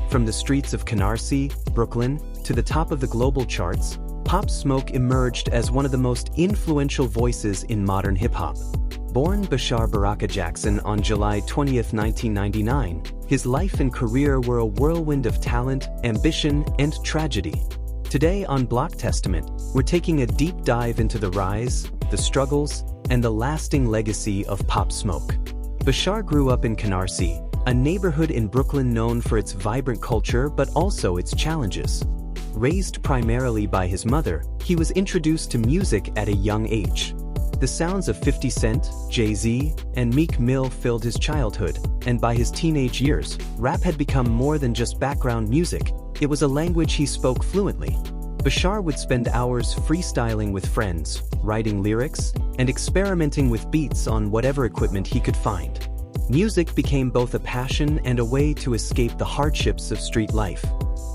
From the streets of Canarsie, Brooklyn, to the top of the global charts, Pop Smoke emerged as one of the most influential voices in modern hip-hop. Born Bashar Barakah Jackson on July 20, 1999, his life and career were a whirlwind of talent, ambition, and tragedy. Today on Block Testament, we're taking a deep dive into the rise, the struggles, and the lasting legacy of Pop Smoke. Bashar grew up in Canarsie, a neighborhood in Brooklyn known for its vibrant culture but also its challenges. Raised primarily by his mother, he was introduced to music at a young age. The sounds of 50 Cent, Jay-Z, and Meek Mill filled his childhood, and by his teenage years, rap had become more than just background music. It was a language he spoke fluently. Bashar would spend hours freestyling with friends, writing lyrics, and experimenting with beats on whatever equipment he could find. Music became both a passion and a way to escape the hardships of street life.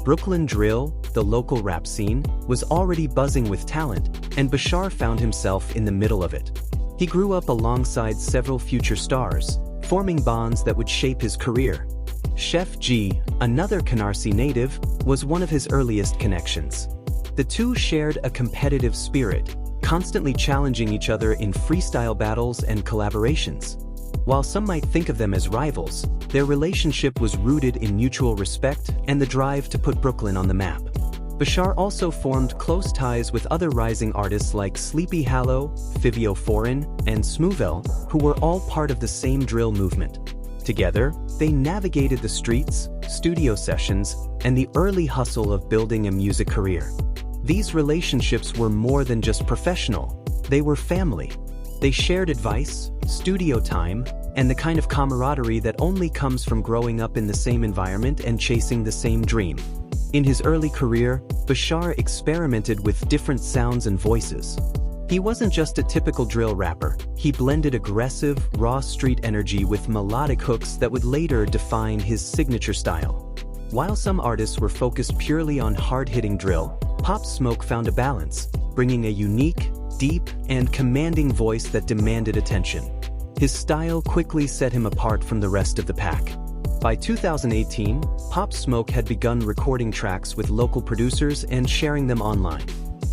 Brooklyn drill, the local rap scene, was already buzzing with talent, and Bashar found himself in the middle of it. He grew up alongside several future stars, forming bonds that would shape his career. Sheff G, another Canarsie native, was one of his earliest connections. The two shared a competitive spirit, constantly challenging each other in freestyle battles and collaborations. While some might think of them as rivals, their relationship was rooted in mutual respect and the drive to put Brooklyn on the map. Bashar also formed close ties with other rising artists like Hallow, Fivio Foreign, and Smoovel, who were all part of the same drill movement. Together, they navigated the streets, studio sessions, and the early hustle of building a music career. These relationships were more than just professional, they were family. They shared advice, studio time, and the kind of camaraderie that only comes from growing up in the same environment and chasing the same dream. In his early career, Bashar experimented with different sounds and voices. He wasn't just a typical drill rapper, he blended aggressive, raw street energy with melodic hooks that would later define his signature style. While some artists were focused purely on hard-hitting drill, Pop Smoke found a balance, bringing a unique, deep, and commanding voice that demanded attention. His style quickly set him apart from the rest of the pack. By 2018, Pop Smoke had begun recording tracks with local producers and sharing them online.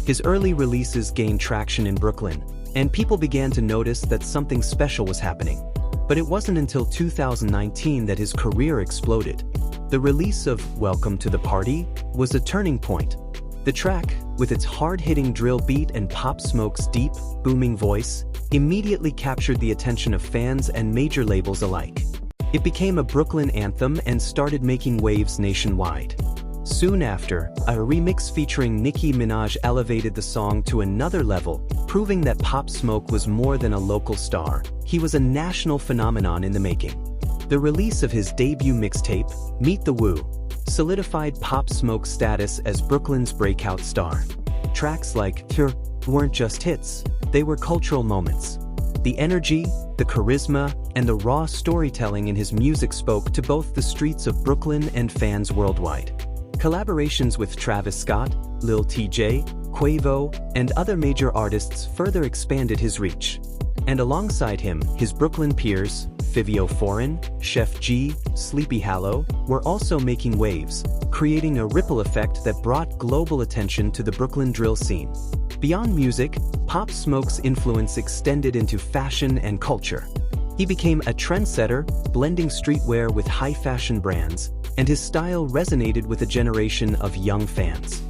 His early releases gained traction in Brooklyn, and people began to notice that something special was happening. But it wasn't until 2019 that his career exploded. The release of Welcome to the Party was a turning point. The track, with its hard-hitting drill beat and Pop Smoke's deep, booming voice, immediately captured the attention of fans and major labels alike. It became a Brooklyn anthem and started making waves nationwide. Soon after, a remix featuring Nicki Minaj elevated the song to another level, proving that Pop Smoke was more than a local star. He was a national phenomenon in the making. The release of his debut mixtape, Meet the Woo, solidified Pop Smoke's status as Brooklyn's breakout star. Tracks like Pure weren't just hits, they were cultural moments. The energy, the charisma, and the raw storytelling in his music spoke to both the streets of Brooklyn and fans worldwide. Collaborations with Travis Scott, Lil TJ, Quavo, and other major artists further expanded his reach. And alongside him, his Brooklyn peers, Fivio Foreign, Sheff G, Hallow, were also making waves, creating a ripple effect that brought global attention to the Brooklyn drill scene. Beyond music, Pop Smoke's influence extended into fashion and culture. He became a trendsetter, blending streetwear with high-fashion brands, and his style resonated with a generation of young fans.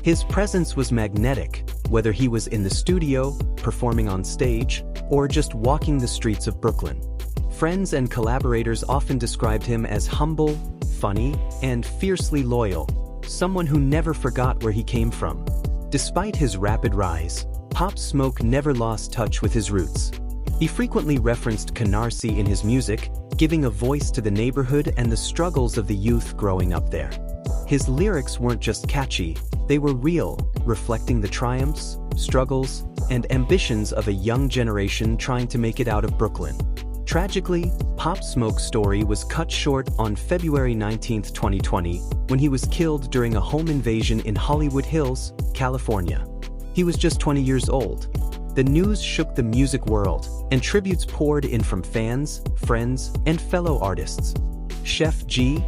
His presence was magnetic, whether he was in the studio, performing on stage, or just walking the streets of Brooklyn. Friends and collaborators often described him as humble, funny, and fiercely loyal, someone who never forgot where he came from. Despite his rapid rise, Pop Smoke never lost touch with his roots. He frequently referenced Canarsie in his music, giving a voice to the neighborhood and the struggles of the youth growing up there. His lyrics weren't just catchy, they were real, reflecting the triumphs, struggles, and ambitions of a young generation trying to make it out of Brooklyn. Tragically, Pop Smoke's story was cut short on February 19, 2020, when he was killed during a home invasion in Hollywood Hills, California. He was just 20 years old. The news shook the music world, and tributes poured in from fans, friends, and fellow artists. Sheff G,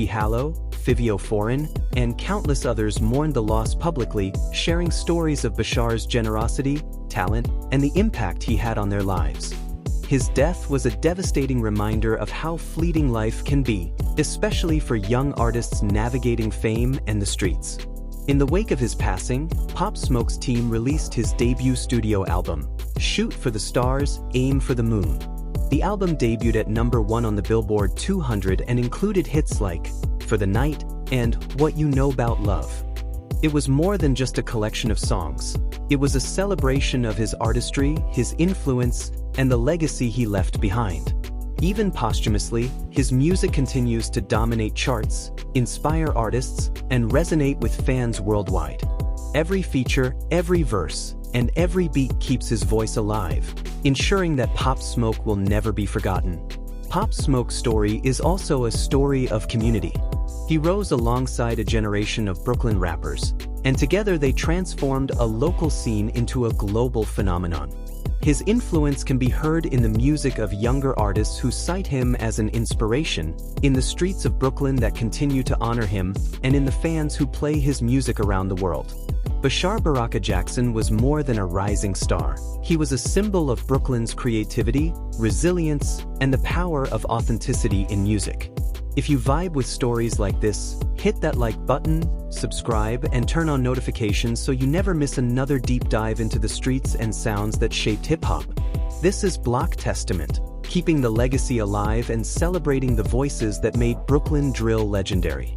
Hallow, Fivio Foreign, and countless others mourned the loss publicly, sharing stories of Bashar's generosity, talent, and the impact he had on their lives. His death was a devastating reminder of how fleeting life can be, especially for young artists navigating fame and the streets. In the wake of his passing, Pop Smoke's team released his debut studio album, Shoot for the Stars, Aim for the Moon. The album debuted at #1 on the Billboard 200 and included hits like For the Night and What You Know About Love. It was more than just a collection of songs. It was a celebration of his artistry, his influence, and the legacy he left behind. Even posthumously, his music continues to dominate charts, inspire artists, and resonate with fans worldwide. Every feature, every verse, and every beat keeps his voice alive, ensuring that Pop Smoke will never be forgotten. Pop Smoke's story is also a story of community. He rose alongside a generation of Brooklyn rappers, and together they transformed a local scene into a global phenomenon. His influence can be heard in the music of younger artists who cite him as an inspiration, in the streets of Brooklyn that continue to honor him, and in the fans who play his music around the world. Bashar Barakah Jackson was more than a rising star. He was a symbol of Brooklyn's creativity, resilience, and the power of authenticity in music. If you vibe with stories like this, hit that like button, subscribe, and turn on notifications so you never miss another deep dive into the streets and sounds that shaped hip-hop. This is Block Testament, keeping the legacy alive and celebrating the voices that made Brooklyn drill legendary.